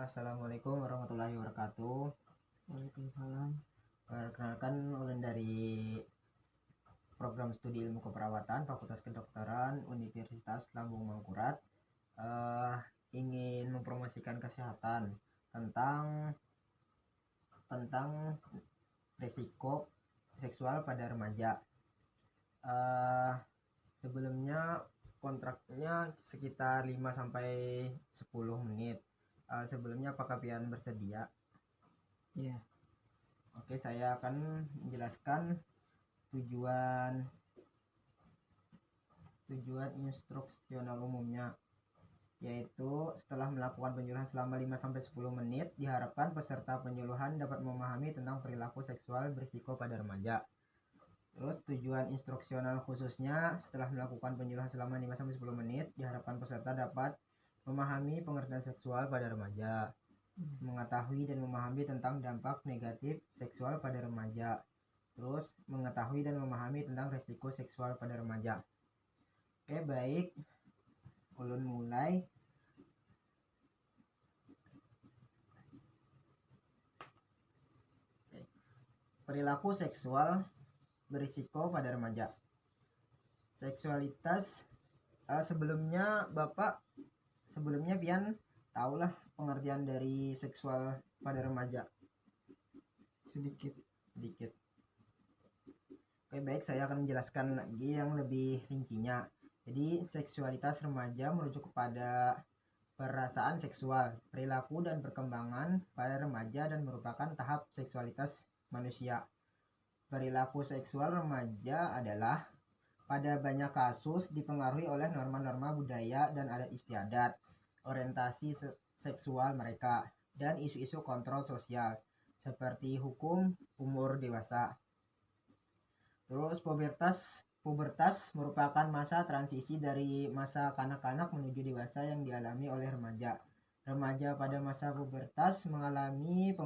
Assalamualaikum warahmatullahi wabarakatuh. Waalaikumsalam. Perkenalkan, ulun dari program studi ilmu keperawatan Fakultas Kedokteran Universitas Lambung Mangkurat, ingin mempromosikan kesehatan tentang risiko seksual pada remaja. Sebelumnya kontraknya sekitar 5-10 menit. Sebelumnya apakah pian bersedia? Iya. Oke, saya akan menjelaskan tujuan instruksional umumnya, yaitu setelah melakukan penyuluhan selama 5-10 menit, diharapkan peserta penyuluhan dapat memahami tentang perilaku seksual berisiko pada remaja. Terus tujuan instruksional khususnya, setelah melakukan penyuluhan selama 5-10 menit, diharapkan peserta dapat memahami pengertian seksual pada remaja, mengetahui dan memahami tentang dampak negatif seksual pada remaja, terus mengetahui dan memahami tentang risiko seksual pada remaja. Oke, baik, ulun mulai. Perilaku seksual berisiko pada remaja. Seksualitas, sebelumnya pian tahulah pengertian dari seksual pada remaja? Sedikit. Oke, baik, saya akan menjelaskan lagi yang lebih rincinya. Jadi seksualitas remaja merujuk kepada perasaan seksual, perilaku dan perkembangan pada remaja dan merupakan tahap seksualitas manusia. Perilaku seksual remaja adalah pada banyak kasus dipengaruhi oleh norma-norma budaya dan adat istiadat, orientasi seksual mereka, dan isu-isu kontrol sosial seperti hukum umur dewasa. Terus pubertas merupakan masa transisi dari masa kanak-kanak menuju dewasa yang dialami oleh remaja. Remaja pada masa pubertas mengalami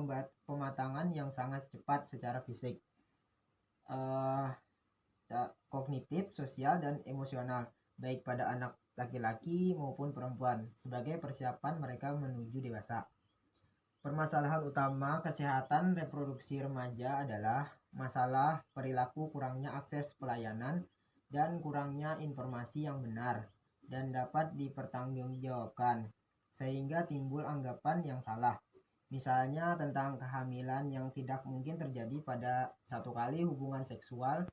pematangan yang sangat cepat secara fisik, kognitif, sosial, dan emosional, baik pada anak laki-laki maupun perempuan, sebagai persiapan mereka menuju dewasa. Permasalahan utama kesehatan reproduksi remaja adalah masalah perilaku, kurangnya akses pelayanan, dan kurangnya informasi yang benar dan dapat dipertanggungjawabkan, sehingga timbul anggapan yang salah. Misalnya tentang kehamilan yang tidak mungkin terjadi pada satu kali hubungan seksual.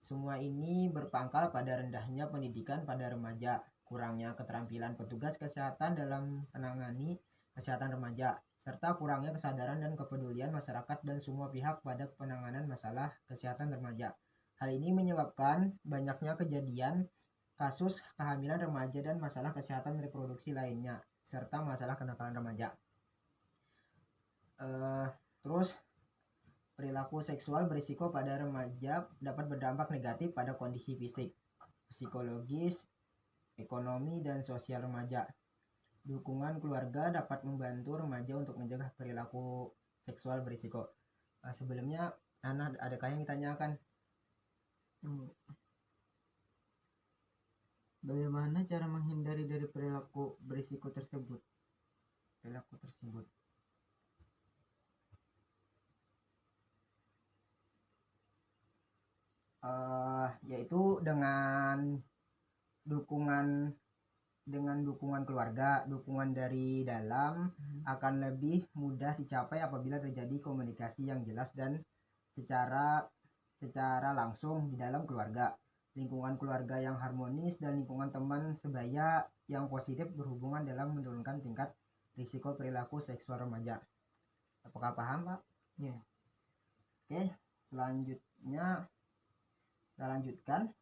Semua ini berpangkal pada rendahnya pendidikan pada remaja, kurangnya keterampilan petugas kesehatan dalam menangani kesehatan remaja, serta kurangnya kesadaran dan kepedulian masyarakat dan semua pihak pada penanganan masalah kesehatan remaja. Hal ini menyebabkan banyaknya kejadian kasus kehamilan remaja dan masalah kesehatan reproduksi lainnya, serta masalah kenakalan remaja. Terus perilaku seksual berisiko pada remaja dapat berdampak negatif pada kondisi fisik, psikologis, ekonomi, dan sosial remaja. Dukungan keluarga dapat membantu remaja untuk mencegah perilaku seksual berisiko. Sebelumnya, adakah yang ditanyakan? Bagaimana cara menghindari dari perilaku berisiko tersebut? Yaitu dengan dukungan keluarga, dukungan dari dalam akan lebih mudah dicapai apabila terjadi komunikasi yang jelas dan secara langsung di dalam keluarga. Lingkungan keluarga yang harmonis dan lingkungan teman sebaya yang positif berhubungan dalam menurunkan tingkat risiko perilaku seksual remaja. Apakah paham, Pak? Ya. Oke, selanjutnya kita lanjutkan.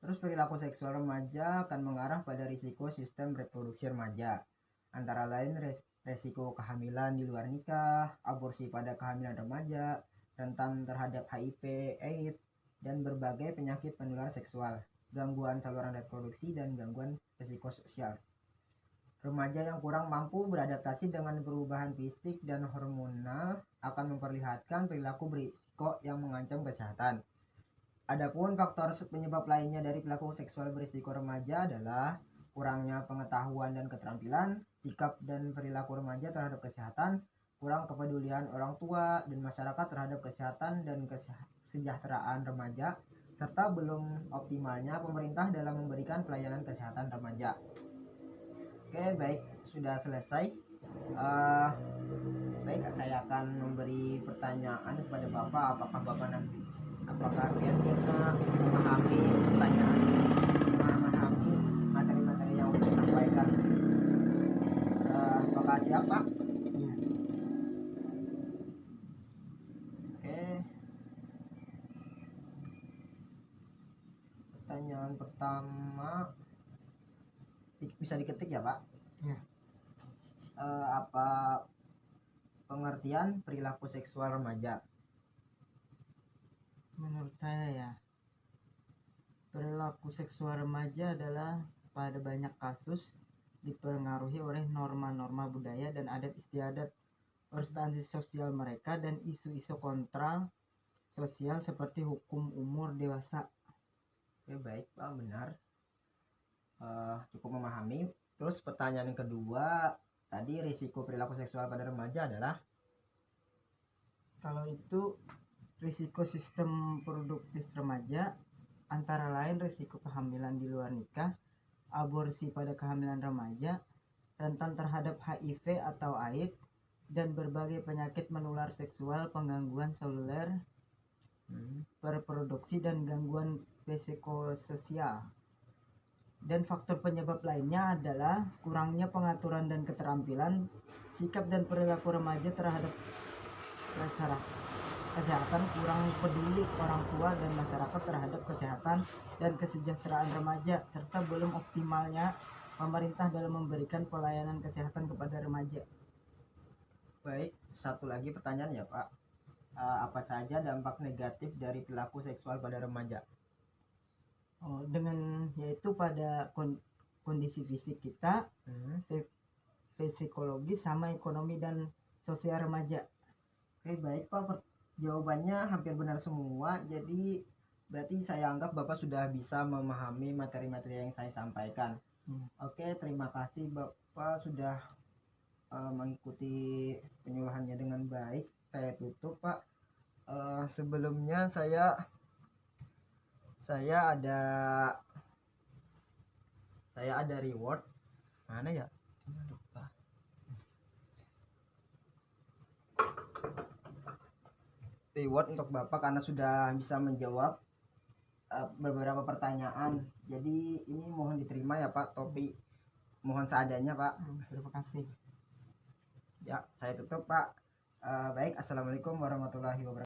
Terus perilaku seksual remaja akan mengarah pada risiko sistem reproduksi remaja, antara lain resiko kehamilan di luar nikah, aborsi pada kehamilan remaja, rentan terhadap HIV, AIDS, dan berbagai penyakit penular seksual, gangguan saluran reproduksi, dan gangguan risiko sosial. Remaja yang kurang mampu beradaptasi dengan perubahan fisik dan hormonal akan memperlihatkan perilaku berisiko yang mengancam kesehatan. Adapun faktor penyebab lainnya dari perilaku seksual berisiko remaja adalah kurangnya pengetahuan dan keterampilan, sikap dan perilaku remaja terhadap kesehatan, kurang kepedulian orang tua dan masyarakat terhadap kesehatan dan kesejahteraan remaja, serta belum optimalnya pemerintah dalam memberikan pelayanan kesehatan remaja. Oke, baik, sudah selesai. Baik, saya akan memberi pertanyaan kepada Bapak. Apakah kira-kira memahami pertanyaan, memahami materi-materi yang untuk sampaikan? Apakah siap, Pak? Iya. Oke. Pertanyaan pertama bisa diketik ya, Pak? Iya. Apa pengertian perilaku seksual remaja? Menurut saya ya, perilaku seksual remaja adalah pada banyak kasus dipengaruhi oleh norma-norma budaya dan adat istiadat organisasi sosial mereka dan isu-isu kontra sosial seperti hukum umur dewasa. Oke, baik, Pak, benar. Cukup memahami. Terus pertanyaan yang kedua, tadi risiko perilaku seksual pada remaja adalah? Kalau itu risiko sistem produktif remaja antara lain risiko kehamilan di luar nikah, aborsi pada kehamilan remaja, rentan terhadap HIV atau AIDS, dan berbagai penyakit menular seksual, penggangguan seluler, reproduksi, dan gangguan psikososial. Dan faktor penyebab lainnya adalah kurangnya pengaturan dan keterampilan, sikap dan perilaku remaja terhadap kesehatan, kurang peduli orang tua dan masyarakat terhadap kesehatan dan kesejahteraan remaja, serta belum optimalnya pemerintah dalam memberikan pelayanan kesehatan kepada remaja. Baik, satu lagi pertanyaan ya, Pak. Apa saja dampak negatif dari perilaku seksual pada remaja? Dengan yaitu pada kondisi fisik kita, psikologis, sama ekonomi dan sosial remaja. Oke, baik, Pak. Jawabannya hampir benar semua. Jadi berarti saya anggap Bapak sudah bisa memahami materi-materi yang saya sampaikan. Oke, terima kasih Bapak sudah mengikuti penyuluhannya dengan baik. Saya tutup, Pak. Sebelumnya saya ada reward. Mana ya? Lupa. Reward untuk Bapak karena sudah bisa menjawab beberapa pertanyaan. Jadi ini mohon diterima ya, Pak. Topi mohon seadanya, Pak. Terima kasih. Ya, saya tutup, Pak. Baik, assalamualaikum warahmatullahi wabarakatuh.